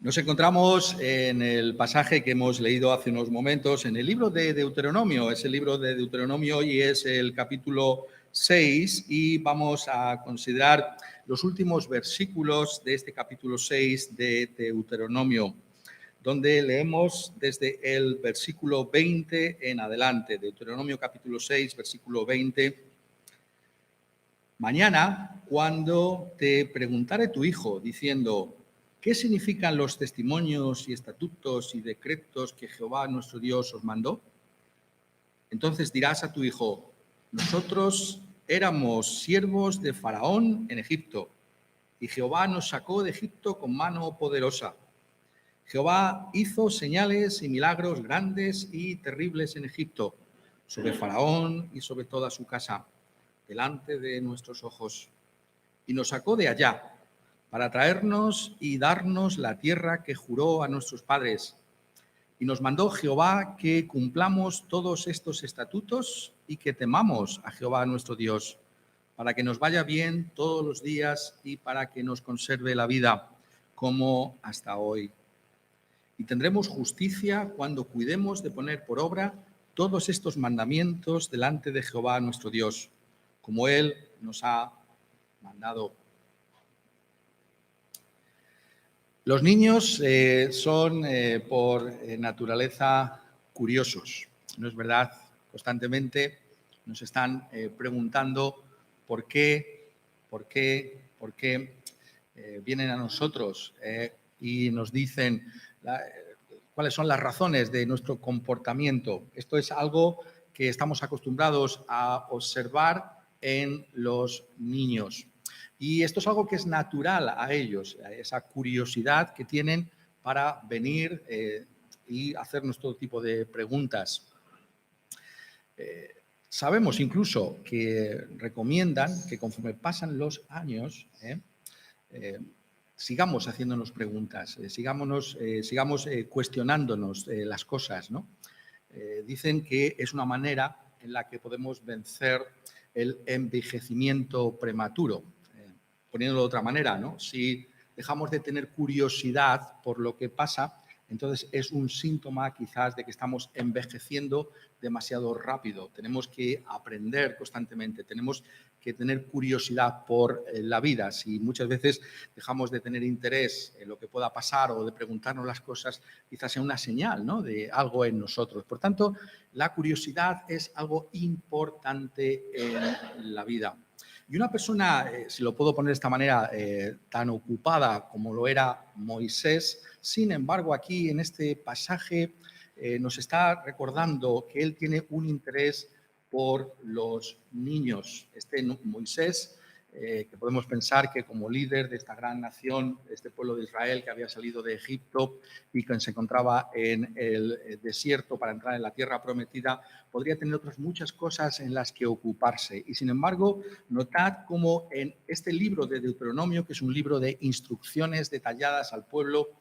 Nos encontramos en el pasaje que hemos leído hace unos momentos en el libro de Deuteronomio. Es el libro de Deuteronomio y es el capítulo 6 y vamos a considerar los últimos versículos de este capítulo 6 de Deuteronomio, donde leemos desde el versículo 20 en adelante. Deuteronomio capítulo 6, versículo 20. Mañana, cuando te preguntare tu hijo, diciendo: ¿qué significan los testimonios y estatutos y decretos que Jehová nuestro Dios os mandó? Entonces dirás a tu hijo: nosotros éramos siervos de Faraón en Egipto, y Jehová nos sacó de Egipto con mano poderosa. Jehová hizo señales y milagros grandes y terribles en Egipto, sobre Faraón y sobre toda su casa, delante de nuestros ojos. Y nos sacó de allá para traernos y darnos la tierra que juró a nuestros padres. Y nos mandó Jehová que cumplamos todos estos estatutos y que temamos a Jehová nuestro Dios, para que nos vaya bien todos los días y para que nos conserve la vida, como hasta hoy. Y tendremos justicia cuando cuidemos de poner por obra todos estos mandamientos delante de Jehová nuestro Dios, como Él nos ha mandado. Los niños son por naturaleza curiosos, ¿no es verdad? Constantemente nos están preguntando por qué vienen a nosotros y nos dicen cuáles son las razones de nuestro comportamiento. Esto es algo que estamos acostumbrados a observar en los niños. Y esto es algo que es natural a ellos, esa curiosidad que tienen para venir y hacernos todo tipo de preguntas. Sabemos incluso que recomiendan que conforme pasan los años, sigamos haciéndonos preguntas, sigamos cuestionándonos las cosas, ¿no? Dicen que es una manera en la que podemos vencer el envejecimiento prematuro. Poniéndolo de otra manera, ¿no? Si dejamos de tener curiosidad por lo que pasa, entonces es un síntoma quizás de que estamos envejeciendo demasiado rápido. Tenemos que aprender constantemente, tenemos que tener curiosidad por la vida. Si muchas veces dejamos de tener interés en lo que pueda pasar o de preguntarnos las cosas, quizás sea una señal, ¿no?, de algo en nosotros. Por tanto, la curiosidad es algo importante en la vida. Y una persona, si lo puedo poner de esta manera, tan ocupada como lo era Moisés, sin embargo, aquí en este pasaje nos está recordando que él tiene un interés por los niños. Moisés, que podemos pensar que como líder de esta gran nación, este pueblo de Israel que había salido de Egipto y que se encontraba en el desierto para entrar en la tierra prometida, podría tener otras muchas cosas en las que ocuparse. Y sin embargo, notad cómo en este libro de Deuteronomio, que es un libro de instrucciones detalladas al pueblo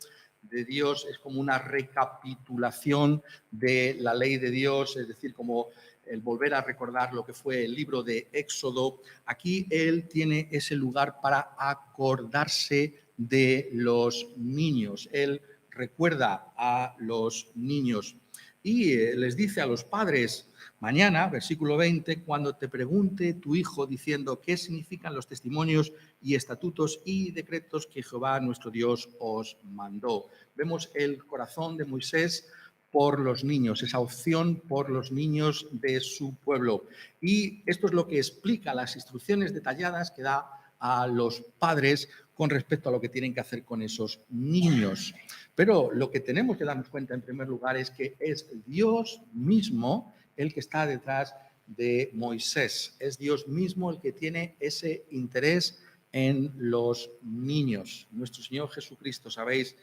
de Dios, es como una recapitulación de la ley de Dios, es decir, como el volver a recordar lo que fue el libro de Éxodo. Aquí él tiene ese lugar para acordarse de los niños. Él recuerda a los niños y les dice a los padres: mañana, versículo 20, cuando te pregunte tu hijo diciendo qué significan los testimonios y estatutos y decretos que Jehová nuestro Dios os mandó. Vemos el corazón de Moisés por los niños, esa opción por los niños de su pueblo. Y esto es lo que explica las instrucciones detalladas que da a los padres con respecto a lo que tienen que hacer con esos niños. Pero lo que tenemos que darnos cuenta en primer lugar es que es Dios mismo el que está detrás de Moisés. Es Dios mismo el que tiene ese interés en los niños. Nuestro Señor Jesucristo, sabéis,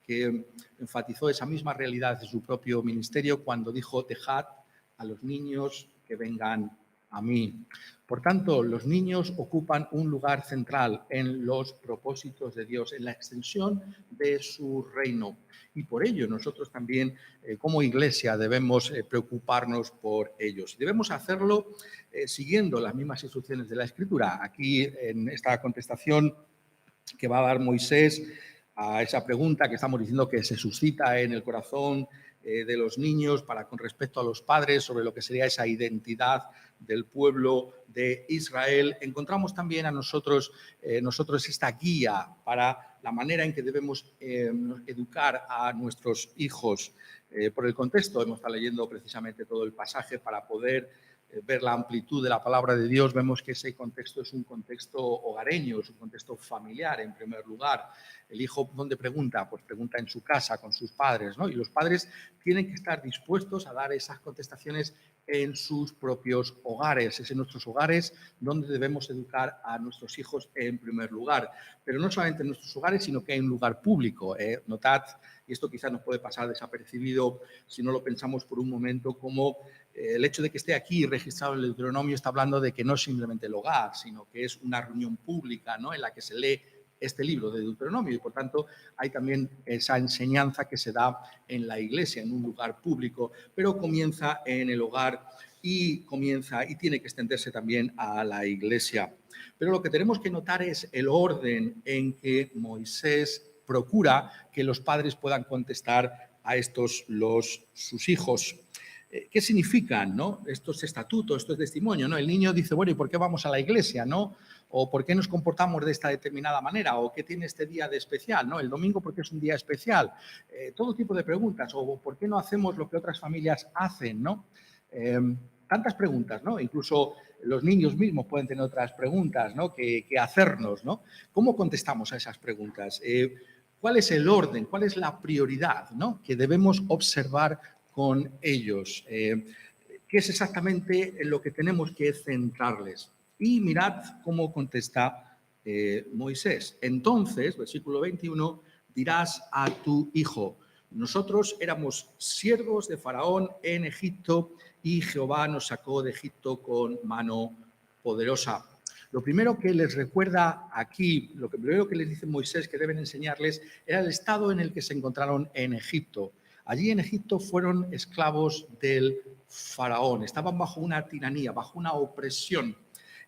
que enfatizó esa misma realidad de su propio ministerio cuando dijo: dejad a los niños que vengan a mí. Por tanto, los niños ocupan un lugar central en los propósitos de Dios, en la extensión de su reino. Y por ello nosotros también, como Iglesia, debemos preocuparnos por ellos. Debemos hacerlo siguiendo las mismas instrucciones de la Escritura. Aquí, en esta contestación que va a dar Moisés a esa pregunta que estamos diciendo que se suscita en el corazón de los niños con respecto a los padres sobre lo que sería esa identidad del pueblo de Israel, encontramos también a nosotros esta guía para la manera en que debemos educar a nuestros hijos. Por el contexto, hemos estado leyendo precisamente todo el pasaje para poder ver la amplitud de la palabra de Dios. Vemos que ese contexto es un contexto hogareño, es un contexto familiar en primer lugar. El hijo, ¿dónde pregunta? Pues pregunta en su casa, con sus padres, ¿no? Y los padres tienen que estar dispuestos a dar esas contestaciones en sus propios hogares. Es en nuestros hogares donde debemos educar a nuestros hijos en primer lugar. Pero no solamente en nuestros hogares, sino que en un lugar público. Notad, y esto quizás nos puede pasar desapercibido si no lo pensamos por un momento, como el hecho de que esté aquí registrado en el Deuteronomio está hablando de que no es simplemente el hogar, sino que es una reunión pública, ¿no?, en la que se lee este libro de Deuteronomio, y por tanto hay también esa enseñanza que se da en la iglesia, en un lugar público, pero comienza en el hogar y tiene que extenderse también a la iglesia. Pero lo que tenemos que notar es el orden en que Moisés procura que los padres puedan contestar a sus hijos. ¿Qué significan, no?, estos estatutos, estos testimonios, ¿no? El niño dice, bueno, ¿y por qué vamos a la iglesia, no? ¿O por qué nos comportamos de esta determinada manera? ¿O qué tiene este día de especial, no? El domingo, ¿por qué es un día especial? Todo tipo de preguntas. ¿O por qué no hacemos lo que otras familias hacen, no? Tantas preguntas, ¿no? Incluso los niños mismos pueden tener otras preguntas, ¿no?, que hacernos, ¿no? ¿Cómo contestamos a esas preguntas? ¿Cuál es el orden? ¿Cuál es la prioridad, ¿no?, que debemos observar con ellos? ¿Qué es exactamente en lo que tenemos que centrarles? Y mirad cómo contesta Moisés. Entonces, versículo 21, dirás a tu hijo, nosotros éramos siervos de Faraón en Egipto y Jehová nos sacó de Egipto con mano poderosa. Lo primero que les recuerda aquí, lo primero que les dice Moisés que deben enseñarles era el estado en el que se encontraron en Egipto. Allí en Egipto fueron esclavos del Faraón, estaban bajo una tiranía, bajo una opresión.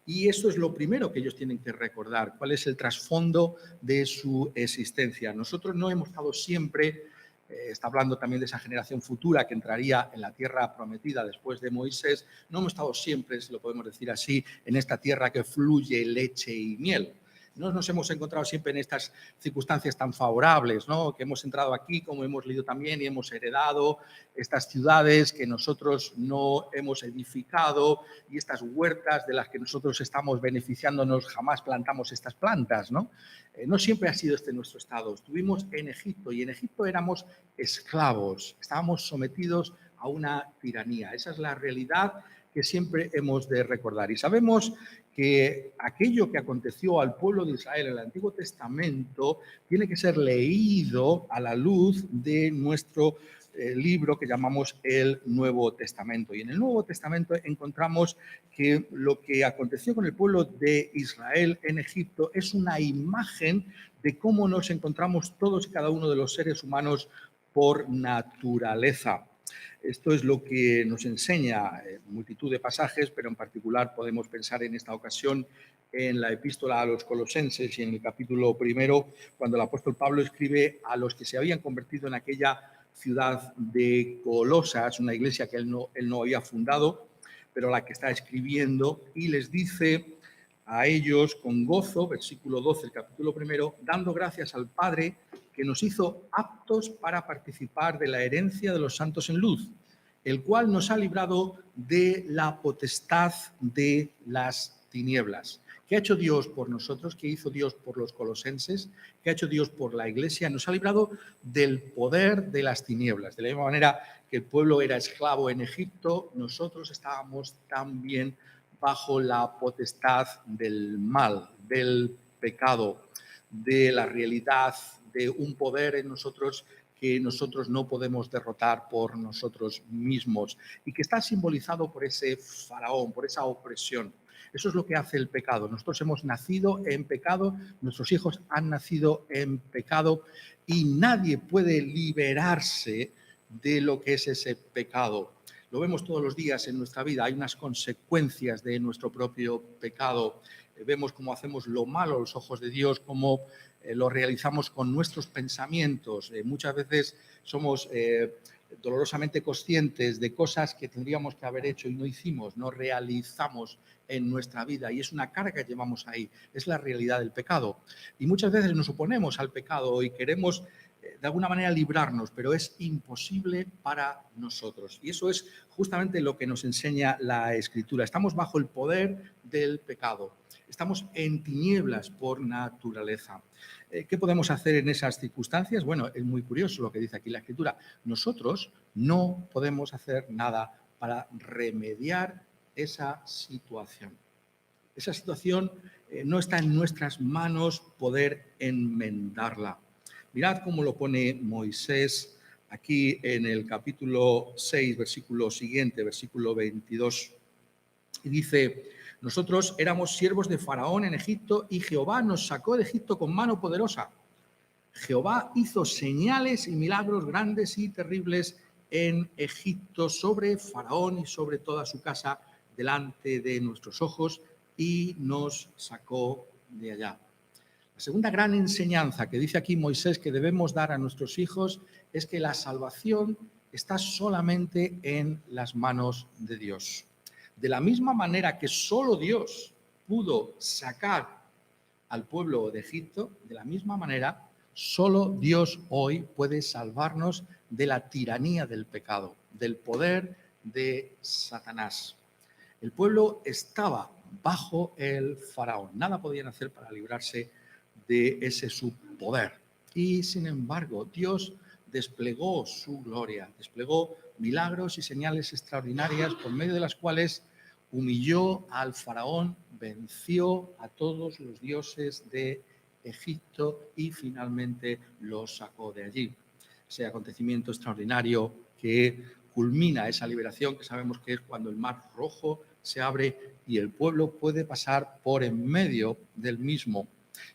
Y eso es lo primero que ellos tienen que recordar, cuál es el trasfondo de su existencia. Nosotros no hemos estado siempre, está hablando también de esa generación futura que entraría en la tierra prometida después de Moisés, no hemos estado siempre, si lo podemos decir así, en esta tierra que fluye leche y miel. No nos hemos encontrado siempre en estas circunstancias tan favorables, ¿no?, que hemos entrado aquí, como hemos leído también, y hemos heredado estas ciudades que nosotros no hemos edificado y estas huertas de las que nosotros estamos beneficiándonos, jamás plantamos estas plantas, ¿no? No siempre ha sido este nuestro estado. Estuvimos en Egipto y en Egipto éramos esclavos, estábamos sometidos a una tiranía. Esa es la realidad que siempre hemos de recordar. Y sabemos que aquello que aconteció al pueblo de Israel en el Antiguo Testamento tiene que ser leído a la luz de nuestro libro que llamamos el Nuevo Testamento. Y en el Nuevo Testamento encontramos que lo que aconteció con el pueblo de Israel en Egipto es una imagen de cómo nos encontramos todos y cada uno de los seres humanos por naturaleza. Esto es lo que nos enseña multitud de pasajes, pero en particular podemos pensar en esta ocasión en la epístola a los Colosenses y en el capítulo 1, cuando el apóstol Pablo escribe a los que se habían convertido en aquella ciudad de Colosas, una iglesia que él no había fundado, pero la que está escribiendo, y les dice a ellos con gozo, versículo 12 del capítulo 1, dando gracias al Padre que nos hizo aptos para participar de la herencia de los santos en luz, el cual nos ha librado de la potestad de las tinieblas. ¿Qué ha hecho Dios por nosotros? ¿Qué hizo Dios por los colosenses? ¿Qué ha hecho Dios por la iglesia? Nos ha librado del poder de las tinieblas. De la misma manera que el pueblo era esclavo en Egipto, nosotros estábamos también bajo la potestad del mal, del pecado, de la realidad, de un poder en nosotros que nosotros no podemos derrotar por nosotros mismos y que está simbolizado por ese faraón, por esa opresión. Eso es lo que hace el pecado. Nosotros hemos nacido en pecado, nuestros hijos han nacido en pecado y nadie puede liberarse de lo que es ese pecado. Lo vemos todos los días en nuestra vida, hay unas consecuencias de nuestro propio pecado. Vemos cómo hacemos lo malo a los ojos de Dios, cómo lo realizamos con nuestros pensamientos. Muchas veces somos dolorosamente conscientes de cosas que tendríamos que haber hecho y no hicimos, no realizamos en nuestra vida, y es una carga que llevamos ahí, es la realidad del pecado. Y muchas veces nos oponemos al pecado y queremos de alguna manera librarnos, pero es imposible para nosotros. Y eso es justamente lo que nos enseña la Escritura. Estamos bajo el poder del pecado. Estamos en tinieblas por naturaleza. ¿Qué podemos hacer en esas circunstancias? Bueno, es muy curioso lo que dice aquí la Escritura. Nosotros no podemos hacer nada para remediar esa situación. Esa situación no está en nuestras manos poder enmendarla. Mirad cómo lo pone Moisés aquí en el capítulo 6, versículo siguiente, versículo 22. Y dice: nosotros éramos siervos de Faraón en Egipto y Jehová nos sacó de Egipto con mano poderosa. Jehová hizo señales y milagros grandes y terribles en Egipto sobre Faraón y sobre toda su casa delante de nuestros ojos, y nos sacó de allá. La segunda gran enseñanza que dice aquí Moisés que debemos dar a nuestros hijos es que la salvación está solamente en las manos de Dios. De la misma manera que solo Dios pudo sacar al pueblo de Egipto, de la misma manera, solo Dios hoy puede salvarnos de la tiranía del pecado, del poder de Satanás. El pueblo estaba bajo el faraón. Nada podían hacer para librarse de ese su poder. Y sin embargo, Dios desplegó su gloria, desplegó milagros y señales extraordinarias por medio de las cuales humilló al faraón, venció a todos los dioses de Egipto y finalmente los sacó de allí. Ese acontecimiento extraordinario que culmina esa liberación, que sabemos que es cuando el Mar Rojo se abre y el pueblo puede pasar por en medio del mismo.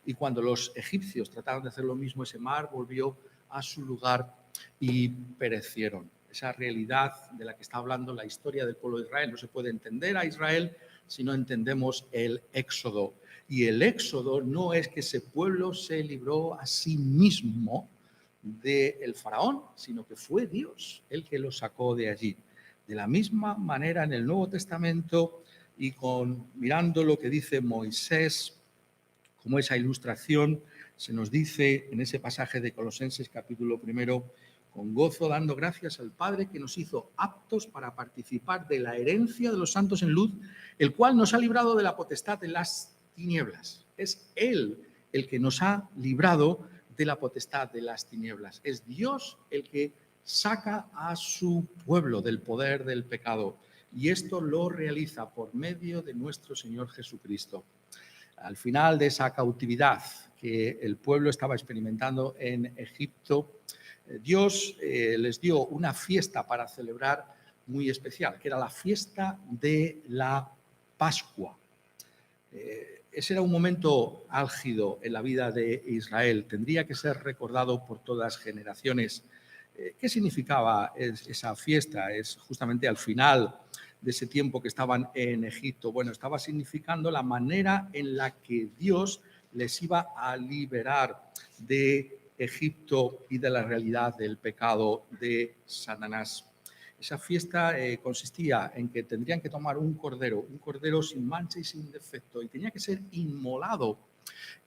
Y cuando los egipcios trataron de hacer lo mismo, ese mar volvió a su lugar y perecieron. Esa realidad de la que está hablando la historia del pueblo de Israel. No se puede entender a Israel si no entendemos el Éxodo. Y el Éxodo no es que ese pueblo se libró a sí mismo del faraón, sino que fue Dios el que lo sacó de allí. De la misma manera en el Nuevo Testamento, y mirando lo que dice Moisés como esa ilustración, se nos dice en ese pasaje de Colosenses capítulo 1: con gozo dando gracias al Padre que nos hizo aptos para participar de la herencia de los santos en luz, el cual nos ha librado de la potestad de las tinieblas. Es Él el que nos ha librado de la potestad de las tinieblas. Es Dios el que saca a su pueblo del poder del pecado, y esto lo realiza por medio de nuestro Señor Jesucristo. Al final de esa cautividad que el pueblo estaba experimentando en Egipto, Dios les dio una fiesta para celebrar muy especial, que era la fiesta de la Pascua. Ese era un momento álgido en la vida de Israel, tendría que ser recordado por todas generaciones. ¿Qué significaba esa fiesta? Es justamente al final de ese tiempo que estaban en Egipto. Bueno, estaba significando la manera en la que Dios les iba a liberar de Egipto y de la realidad del pecado de Satanás. Esa fiesta consistía en que tendrían que tomar un cordero sin mancha y sin defecto, y tenía que ser inmolado,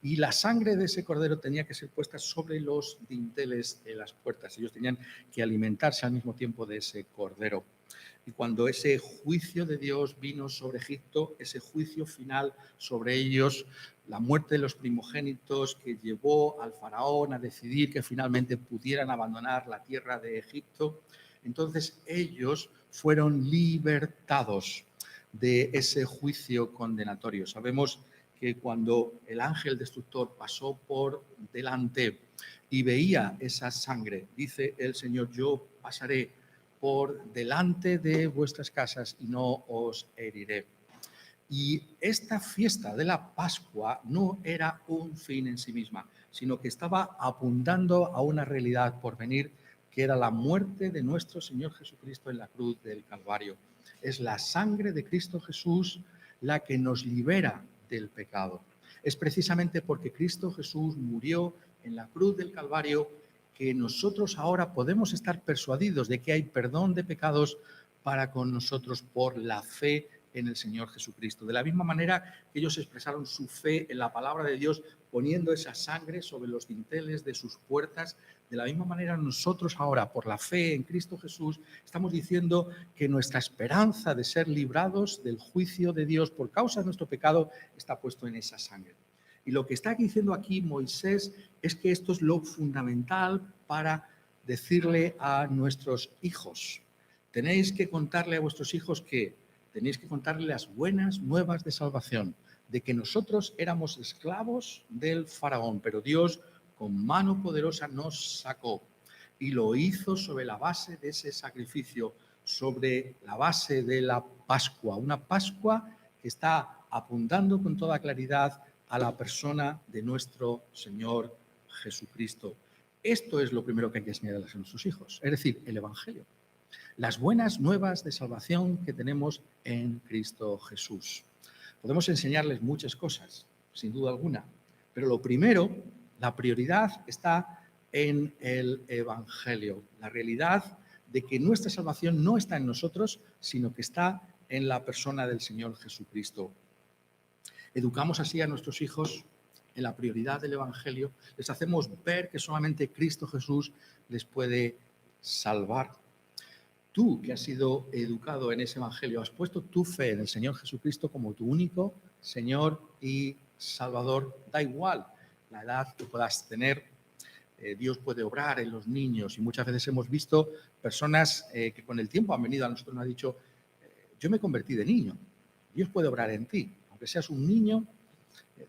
y la sangre de ese cordero tenía que ser puesta sobre los dinteles de las puertas. Ellos tenían que alimentarse al mismo tiempo de ese cordero. Y cuando ese juicio de Dios vino sobre Egipto, ese juicio final sobre ellos, la muerte de los primogénitos que llevó al faraón a decidir que finalmente pudieran abandonar la tierra de Egipto, entonces ellos fueron libertados de ese juicio condenatorio. Sabemos que cuando el ángel destructor pasó por delante y veía esa sangre, dice el Señor: yo pasaré por delante de vuestras casas y no os heriré. Y esta fiesta de la Pascua no era un fin en sí misma, sino que estaba apuntando a una realidad por venir, que era la muerte de nuestro Señor Jesucristo en la cruz del Calvario. Es la sangre de Cristo Jesús la que nos libera del pecado. Es precisamente porque Cristo Jesús murió en la cruz del Calvario que nosotros ahora podemos estar persuadidos de que hay perdón de pecados para con nosotros por la fe en el Señor Jesucristo. De la misma manera que ellos expresaron su fe en la palabra de Dios poniendo esa sangre sobre los dinteles de sus puertas, de la misma manera nosotros ahora, por la fe en Cristo Jesús, estamos diciendo que nuestra esperanza de ser librados del juicio de Dios por causa de nuestro pecado está puesto en esa sangre. Y lo que está diciendo aquí Moisés es que esto es lo fundamental para decirle a nuestros hijos. Tenéis que contarle a vuestros hijos que tenéis que contarle las buenas nuevas de salvación, de que nosotros éramos esclavos del faraón, pero Dios con mano poderosa nos sacó y lo hizo sobre la base de ese sacrificio, sobre la base de la Pascua, una Pascua que está apuntando con toda claridad a la persona de nuestro Señor Jesucristo. Esto es lo primero que hay que enseñarles a nuestros hijos, es decir, el Evangelio. Las buenas nuevas de salvación que tenemos en Cristo Jesús. Podemos enseñarles muchas cosas, sin duda alguna, pero lo primero, la prioridad está en el Evangelio, la realidad de que nuestra salvación no está en nosotros, sino que está en la persona del Señor Jesucristo. Educamos así a nuestros hijos en la prioridad del Evangelio, les hacemos ver que solamente Cristo Jesús les puede salvar. Tú que has sido educado en ese Evangelio, has puesto tu fe en el Señor Jesucristo como tu único Señor y Salvador. Da igual la edad que puedas tener, Dios puede obrar en los niños y muchas veces hemos visto personas que con el tiempo han venido a nosotros y nos han dicho, yo me convertí de niño, Dios puede obrar en ti. Aunque seas un niño,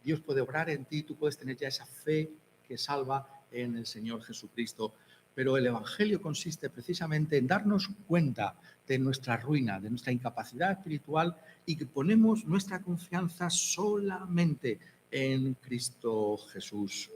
Dios puede obrar en ti, tú puedes tener ya esa fe que salva en el Señor Jesucristo. Pero el Evangelio consiste precisamente en darnos cuenta de nuestra ruina, de nuestra incapacidad espiritual y que ponemos nuestra confianza solamente en Cristo Jesús.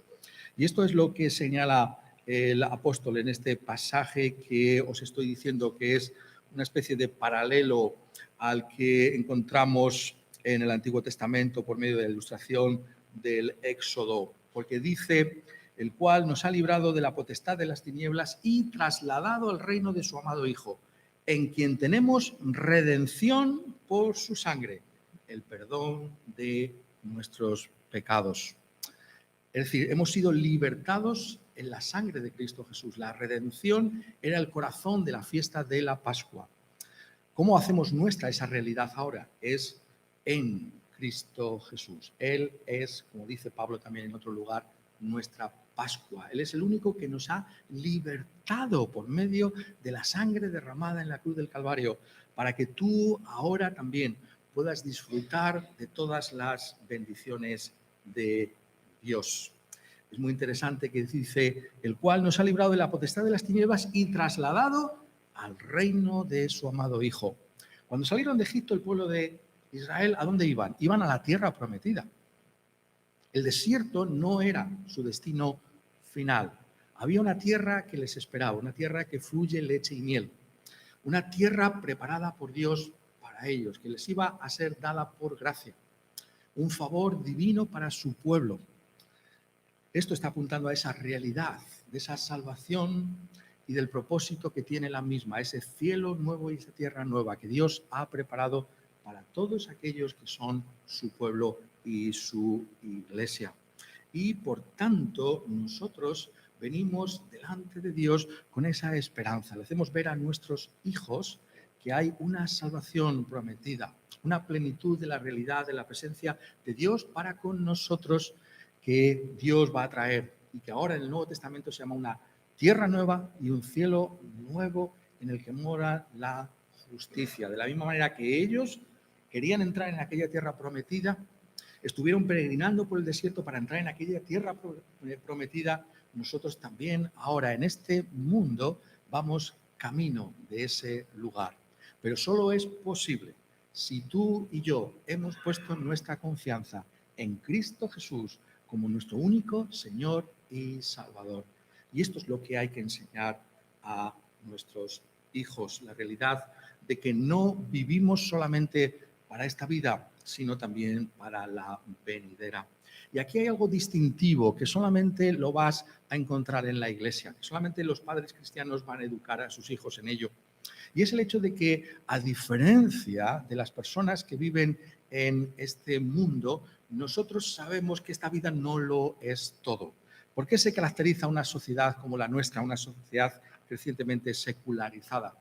Y esto es lo que señala el apóstol en este pasaje que os estoy diciendo, que es una especie de paralelo al que encontramos en el Antiguo Testamento por medio de la ilustración del Éxodo, porque dice, el cual nos ha librado de la potestad de las tinieblas y trasladado al reino de su amado Hijo, en quien tenemos redención por su sangre, el perdón de nuestros pecados. Es decir, hemos sido libertados en la sangre de Cristo Jesús. La redención era el corazón de la fiesta de la Pascua. ¿Cómo hacemos nuestra esa realidad ahora? Es en Cristo Jesús. Él es, como dice Pablo también en otro lugar, nuestra Pascua. Él es el único que nos ha libertado por medio de la sangre derramada en la cruz del Calvario, para que tú ahora también puedas disfrutar de todas las bendiciones de Dios. Es muy interesante que dice, el cual nos ha librado de la potestad de las tinieblas y trasladado al reino de su amado Hijo. Cuando salieron de Egipto, el pueblo de Israel, ¿a dónde iban? Iban a la tierra prometida. El desierto no era su destino final. Había una tierra que les esperaba, una tierra que fluye leche y miel, una tierra preparada por Dios para ellos, que les iba a ser dada por gracia, un favor divino para su pueblo. Esto está apuntando a esa realidad, de esa salvación y del propósito que tiene la misma, ese cielo nuevo y esa tierra nueva que Dios ha preparado para todos aquellos que son su pueblo y su iglesia. Y por tanto, nosotros venimos delante de Dios con esa esperanza. Le hacemos ver a nuestros hijos que hay una salvación prometida, una plenitud de la realidad, de la presencia de Dios para con nosotros, que Dios va a traer y que ahora en el Nuevo Testamento se llama una tierra nueva y un cielo nuevo en el que mora la justicia. De la misma manera que ellos querían entrar en aquella tierra prometida, estuvieron peregrinando por el desierto para entrar en aquella tierra prometida, nosotros también ahora en este mundo vamos camino de ese lugar. Pero solo es posible si tú y yo hemos puesto nuestra confianza en Cristo Jesús como nuestro único Señor y Salvador. Y esto es lo que hay que enseñar a nuestros hijos, la realidad de que no vivimos solamente para esta vida, sino también para la venidera. Y aquí hay algo distintivo que solamente lo vas a encontrar en la iglesia, que solamente los padres cristianos van a educar a sus hijos en ello. Y es el hecho de que, a diferencia de las personas que viven en este mundo, nosotros sabemos que esta vida no lo es todo. ¿Por qué se caracteriza una sociedad como la nuestra, una sociedad crecientemente secularizada?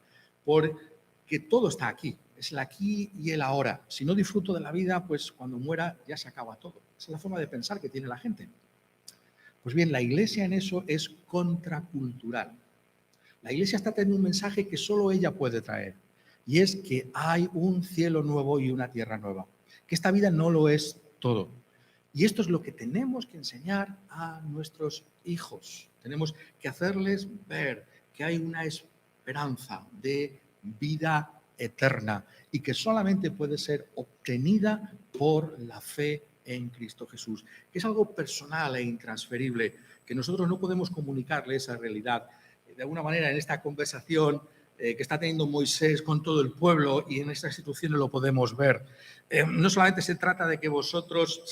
Porque todo está aquí, es el aquí y el ahora. Si no disfruto de la vida, pues cuando muera ya se acaba todo. Esa es la forma de pensar que tiene la gente. Pues bien, la Iglesia en eso es contracultural. La Iglesia está teniendo un mensaje que solo ella puede traer, y es que hay un cielo nuevo y una tierra nueva, que esta vida no lo es todo. Y esto es lo que tenemos que enseñar a nuestros hijos. Tenemos que hacerles ver que hay una esperanza de vida eterna y que solamente puede ser obtenida por la fe en Cristo Jesús, que es algo personal e intransferible, que nosotros no podemos comunicarle esa realidad. De alguna manera, en esta conversación que está teniendo Moisés con todo el pueblo, y en estas instituciones lo podemos ver, no solamente se trata de que vosotros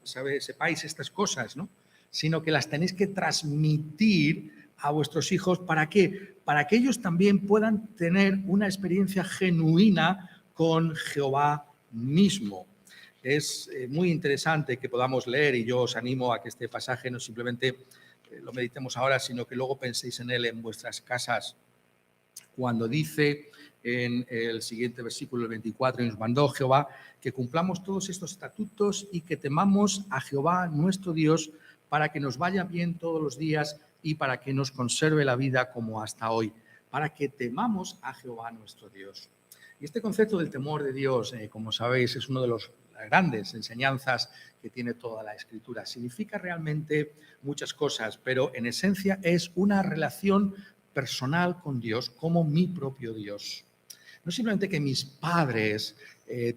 sepáis estas cosas, ¿no?, sino que las tenéis que transmitir a vuestros hijos. ¿Para qué? Para que ellos también puedan tener una experiencia genuina con Jehová mismo. Es muy interesante que podamos leer, y yo os animo a que este pasaje no simplemente lo meditemos ahora, sino que luego penséis en él en vuestras casas. Cuando dice en el siguiente versículo, el 24, y nos mandó Jehová que cumplamos todos estos estatutos y que temamos a Jehová nuestro Dios, para que nos vaya bien todos los días y para que nos conserve la vida como hasta hoy, para que temamos a Jehová nuestro Dios. Y este concepto del temor de Dios, como sabéis, es uno de las grandes enseñanzas que tiene toda la Escritura. Significa realmente muchas cosas, pero en esencia es una relación personal con Dios como mi propio Dios. No simplemente que mis padres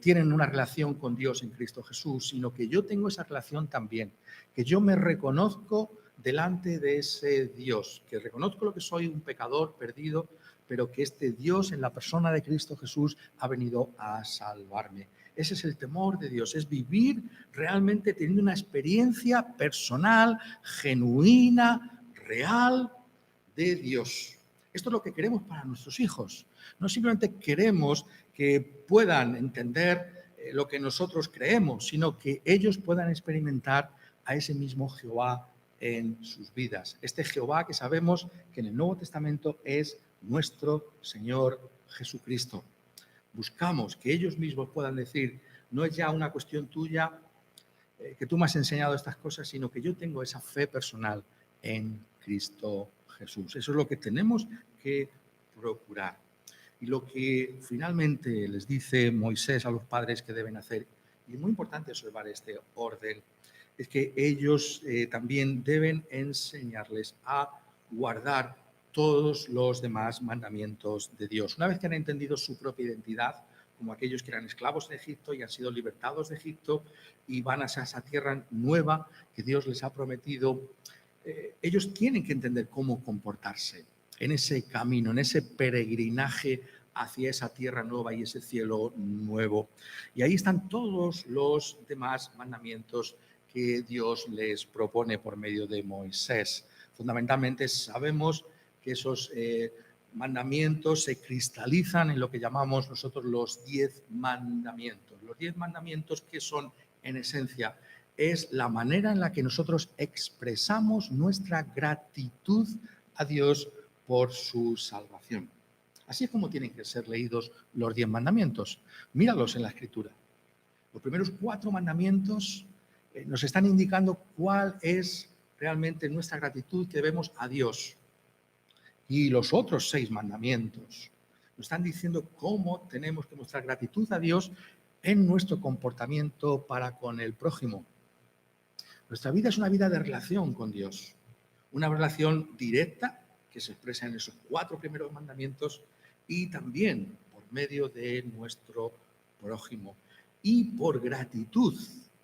tienen una relación con Dios en Cristo Jesús, sino que yo tengo esa relación también, que yo me reconozco delante de ese Dios, que reconozco lo que soy, un pecador perdido, pero que este Dios en la persona de Cristo Jesús ha venido a salvarme. Ese es el temor de Dios, es vivir realmente teniendo una experiencia personal, genuina, real de Dios. Esto es lo que queremos para nuestros hijos. No simplemente queremos que puedan entender lo que nosotros creemos, sino que ellos puedan experimentar a ese mismo Jehová en sus vidas. Este Jehová que sabemos que en el Nuevo Testamento es nuestro Señor Jesucristo. Buscamos que ellos mismos puedan decir, no es ya una cuestión tuya, que tú me has enseñado estas cosas, sino que yo tengo esa fe personal en Cristo Jesús. Eso es lo que tenemos que procurar. Y lo que finalmente les dice Moisés a los padres que deben hacer, y es muy importante observar este orden, es que ellos también deben enseñarles a guardar todos los demás mandamientos de Dios. Una vez que han entendido su propia identidad, como aquellos que eran esclavos de Egipto y han sido libertados de Egipto y van a esa tierra nueva que Dios les ha prometido, ellos tienen que entender cómo comportarse en ese camino, en ese peregrinaje hacia esa tierra nueva y ese cielo nuevo. Y ahí están todos los demás mandamientos que Dios les propone por medio de Moisés. Fundamentalmente sabemos que esos mandamientos se cristalizan en lo que llamamos nosotros los 10 mandamientos. Los 10 mandamientos, que son en esencia, es la manera en la que nosotros expresamos nuestra gratitud a Dios por su salvación. Así es como tienen que ser leídos los 10 mandamientos. Míralos en la Escritura. Los primeros 4 mandamientos nos están indicando cuál es realmente nuestra gratitud que debemos a Dios. Y los otros 6 mandamientos nos están diciendo cómo tenemos que mostrar gratitud a Dios en nuestro comportamiento para con el prójimo. Nuestra vida es una vida de relación con Dios, una relación directa que se expresa en esos 4 primeros mandamientos y también por medio de nuestro prójimo. Y por gratitud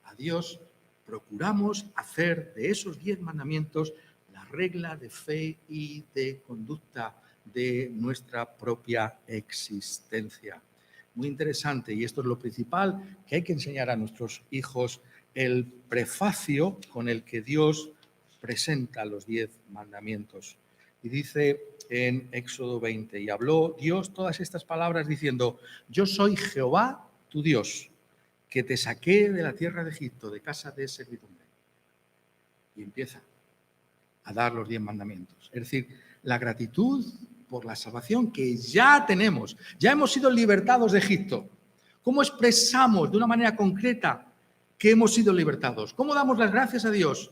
a Dios procuramos hacer de esos 10 mandamientos la regla de fe y de conducta de nuestra propia existencia. Muy interesante, y esto es lo principal que hay que enseñar a nuestros hijos el prefacio con el que Dios presenta los 10 mandamientos. Y dice en Éxodo 20, y habló Dios todas estas palabras diciendo, yo soy Jehová tu Dios, que te saqué de la tierra de Egipto, de casa de servidumbre. Y empieza a dar los 10 mandamientos. Es decir, la gratitud por la salvación que ya tenemos. Ya hemos sido libertados de Egipto. ¿Cómo expresamos de una manera concreta que hemos sido libertados? ¿Cómo damos las gracias a Dios?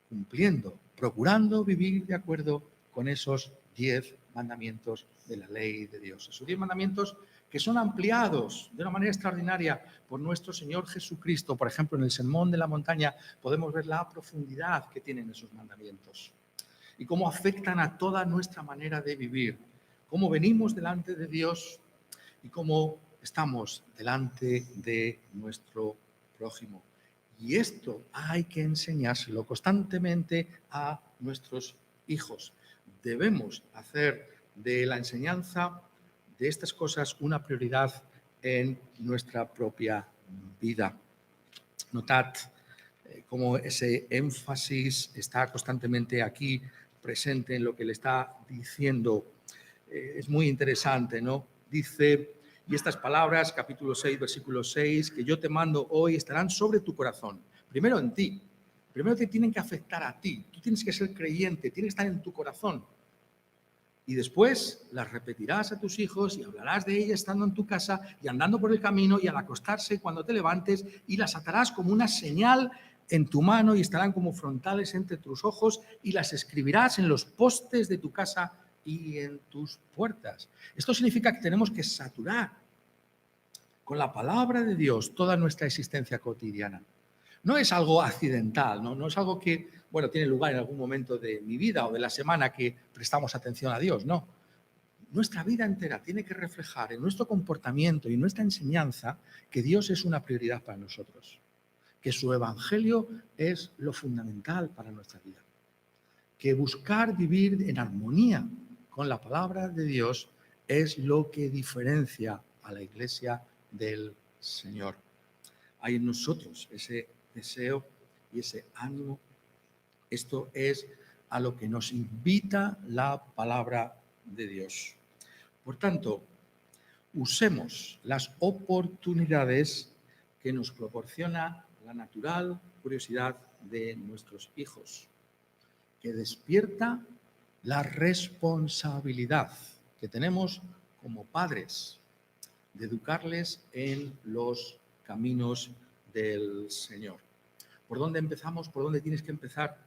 Cumpliendo, procurando vivir de acuerdo con esos 10 mandamientos de la ley de Dios. Esos 10 mandamientos que son ampliados de una manera extraordinaria por nuestro Señor Jesucristo. Por ejemplo, en el Sermón de la Montaña podemos ver la profundidad que tienen esos mandamientos y cómo afectan a toda nuestra manera de vivir, cómo venimos delante de Dios y cómo estamos delante de nuestro prójimo. Y esto hay que enseñárselo constantemente a nuestros hijos. Debemos hacer de la enseñanza de estas cosas una prioridad en nuestra propia vida. Notad cómo ese énfasis está constantemente aquí presente en lo que le está diciendo. Es muy interesante, ¿no? Dice, y estas palabras, capítulo 6, versículo 6, que yo te mando hoy estarán sobre tu corazón. Primero en ti. Primero te tienen que afectar a ti. Tú tienes que ser creyente, tienes que estar en tu corazón. Y después las repetirás a tus hijos y hablarás de ellas estando en tu casa y andando por el camino y al acostarse cuando te levantes, y las atarás como una señal en tu mano y estarán como frontales entre tus ojos, y las escribirás en los postes de tu casa y en tus puertas. Esto significa que tenemos que saturar con la palabra de Dios toda nuestra existencia cotidiana. No es algo accidental, no es algo que, bueno, tiene lugar en algún momento de mi vida o de la semana que prestamos atención a Dios, no. Nuestra vida entera tiene que reflejar en nuestro comportamiento y en nuestra enseñanza que Dios es una prioridad para nosotros, que su evangelio es lo fundamental para nuestra vida, que buscar vivir en armonía con la palabra de Dios es lo que diferencia a la Iglesia del Señor. Hay en nosotros ese deseo y ese ánimo. Esto es a lo que nos invita la palabra de Dios. Por tanto, usemos las oportunidades que nos proporciona la natural curiosidad de nuestros hijos, que despierta la responsabilidad que tenemos como padres de educarles en los caminos del Señor. ¿Por dónde empezamos? ¿Por dónde tienes que empezar?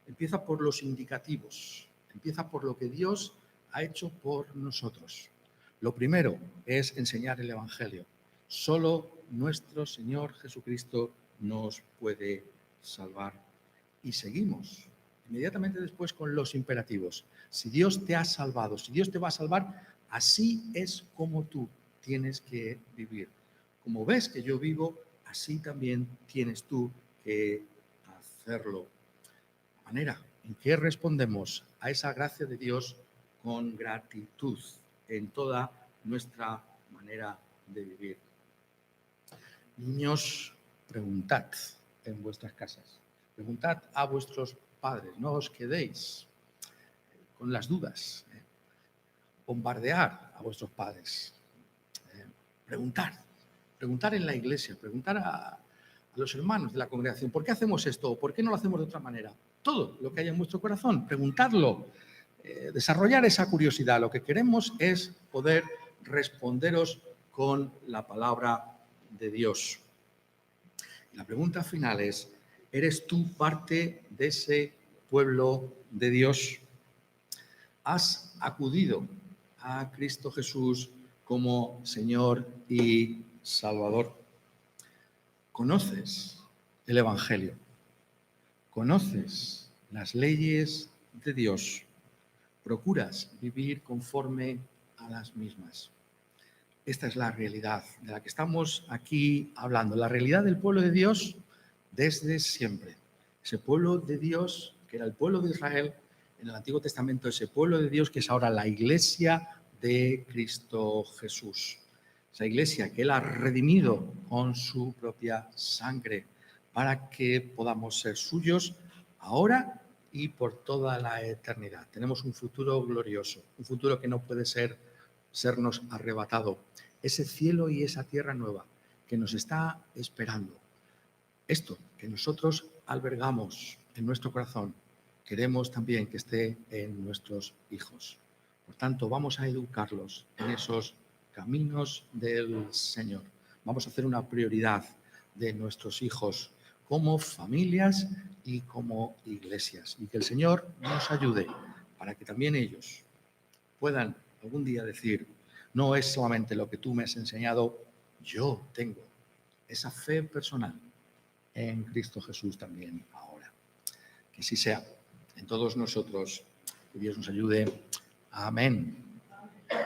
Empieza por los indicativos, empieza por lo que Dios ha hecho por nosotros. Lo primero es enseñar el Evangelio. Solo nuestro Señor Jesucristo nos puede salvar. Y seguimos inmediatamente después con los imperativos. Si Dios te ha salvado, si Dios te va a salvar, así es como tú tienes que vivir. Como ves que yo vivo, así también tienes tú que hacerlo. La manera en que respondemos a esa gracia de Dios con gratitud en toda nuestra manera de vivir. Niños, preguntad en vuestras casas. Preguntad a vuestros padres, no os quedéis con las dudas. Bombardear a vuestros padres. Preguntar en la iglesia, preguntar a los hermanos de la congregación, ¿por qué hacemos esto? ¿Por qué no lo hacemos de otra manera? Todo lo que haya en vuestro corazón, preguntadlo, desarrollar esa curiosidad. Lo que queremos es poder responderos con la palabra de Dios. La pregunta final es, ¿eres tú parte de ese pueblo de Dios? ¿Has acudido a Cristo Jesús como Señor y Salvador? ¿Conoces el Evangelio? ¿Conoces las leyes de Dios? ¿Procuras vivir conforme a las mismas? Esta es la realidad de la que estamos aquí hablando, la realidad del pueblo de Dios desde siempre. Ese pueblo de Dios, que era el pueblo de Israel en el Antiguo Testamento, ese pueblo de Dios que es ahora la iglesia de Cristo Jesús. Esa iglesia que Él ha redimido con su propia sangre para que podamos ser suyos ahora y por toda la eternidad. Tenemos un futuro glorioso, un futuro que no puede sernos arrebatado. Ese cielo y esa tierra nueva que nos está esperando. Esto que nosotros albergamos en nuestro corazón, queremos también que esté en nuestros hijos. Por tanto, vamos a educarlos en esos caminos del Señor. Vamos a hacer una prioridad de nuestros hijos como familias y como iglesias. Y que el Señor nos ayude para que también ellos puedan algún día decir, no es solamente lo que tú me has enseñado, yo tengo esa fe personal en Cristo Jesús también ahora. Que así sea en todos nosotros. Que Dios nos ayude. Amén.